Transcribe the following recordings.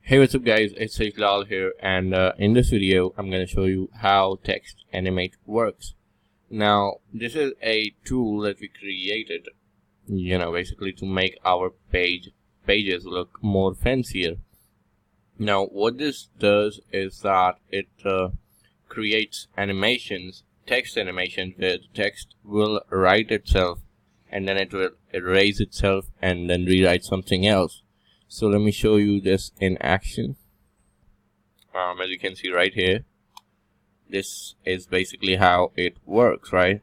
Hey, what's up guys, it's Lal here, and in this video I'm going to show you how Txt Animate works. Now this is a tool that we created, basically to make our pages look more fancier. Now what this does is that it creates animations, text animations, where the text will write itself and then it will erase itself and then rewrite something else. So let me show you this in action. As you can see right here, this is basically how it works, right?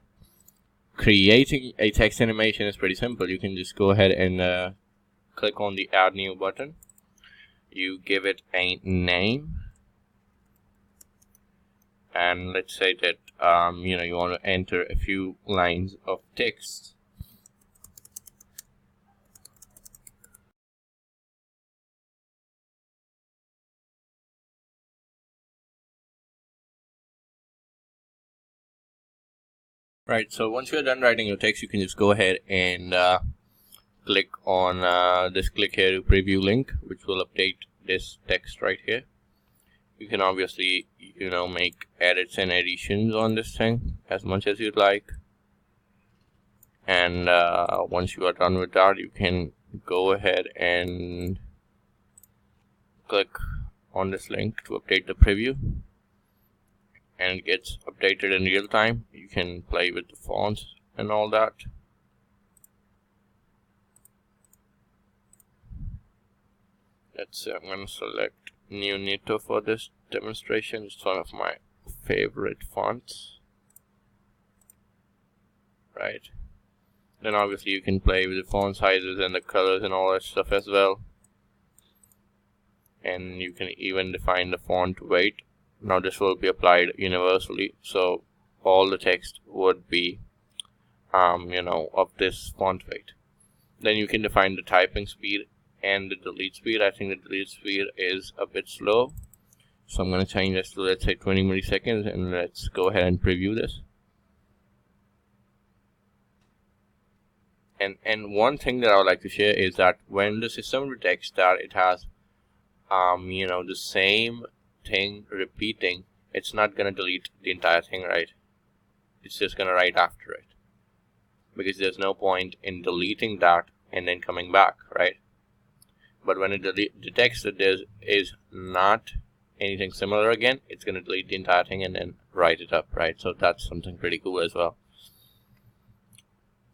Creating a text animation is pretty simple. You can just go ahead and click on the Add New button. You give it a name, and let's say that you want to enter a few lines of text. Right, so once you're done writing your text, you can just go ahead and click on this click here to preview link, which will update this text right here. You can obviously, make edits and additions on this thing as much as you'd like. And once you are done with that, you can go ahead and click on this link to update the preview. And it gets updated in real time. You can play with the fonts and all that. Let's say I'm going to select New Nito for this demonstration. It's one of my favorite fonts. Right. Then obviously you can play with the font sizes and the colors and all that stuff as well. And you can even define the font weight. Now this will be applied universally, so all the text would be of this font weight. Then you can define the typing speed and the delete speed. I think the delete speed is a bit slow, so I'm going to change this to, let's say, 20 milliseconds, and let's go ahead and preview this. And one thing that I would like to share is that when the system detects that it has the same thing repeating, it's not going to delete the entire thing, right? It's just going to write after it, because there's no point in deleting that and then coming back, right? But when it detects that there is not anything similar again, it's going to delete the entire thing and then write it up, right? So that's something pretty cool as well.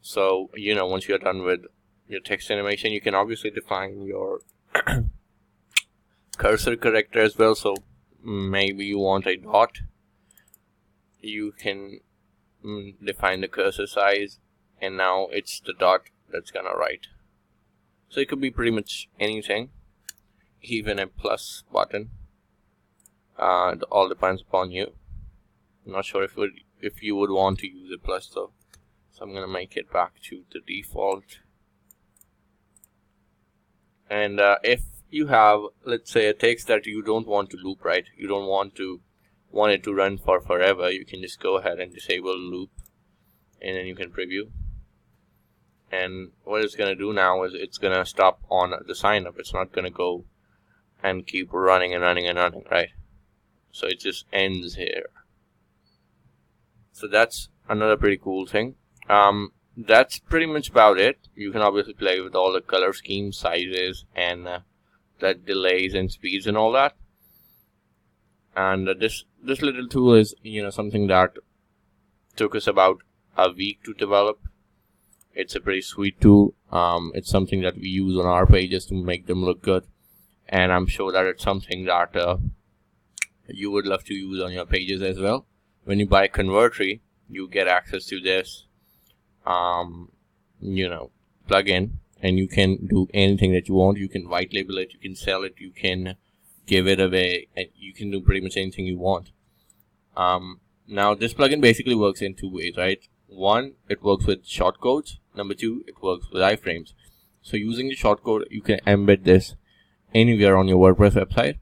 So once you're done with your text animation, you can obviously define your cursor character as well. So maybe you want a dot, you can define the cursor size, and now it's the dot that's gonna write. So it could be pretty much anything, even a plus button. It all depends upon you. I'm not sure if you would want to use a plus though, so I'm gonna make it back to the default. And if you have, let's say, a text that you don't want to loop, right? You don't want it to run for forever. You can just go ahead and disable loop, and then you can preview. And what it's going to do now is it's going to stop on the sign up. It's not going to go and keep running and running and running, right? So it just ends here. So that's another pretty cool thing. That's pretty much about it. You can obviously play with all the color schemes, sizes, and that delays and speeds and all that. And this little tool is something that took us about a week to develop. It's a pretty sweet tool. It's something that we use on our pages to make them look good, and I'm sure that it's something that you would love to use on your pages as well. When you buy Convertri, you get access to this plugin, and you can do anything that you want. You can white label it, you can sell it, you can give it away, and you can do pretty much anything you want. Now this plugin basically works in two ways, right? One, it works with shortcodes. Number two, it works with iframes. So using the shortcode, you can embed this anywhere on your WordPress website.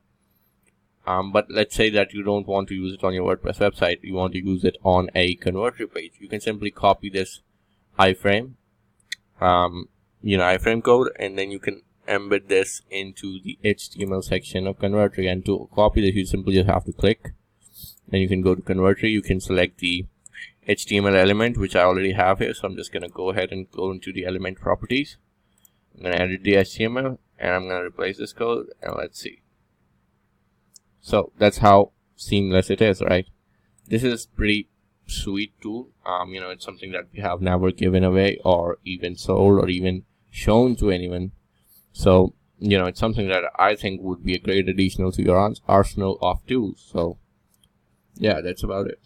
But let's say that you don't want to use it on your WordPress website, you want to use it on a Convertri page. You can simply copy this iframe iframe code, and then you can embed this into the HTML section of Converter. And to copy this, you simply just have to click. Then you can go to Converter. You can select the HTML element, which I already have here. So I'm just going to go ahead and go into the element properties. I'm going to edit the HTML and I'm going to replace this code, and let's see. So that's how seamless it is, right? This is pretty sweet tool. You know, it's something that we have never given away or even sold or even shown to anyone. So, you know, it's something that I think would be a great additional to your arsenal of tools. So yeah, that's about it.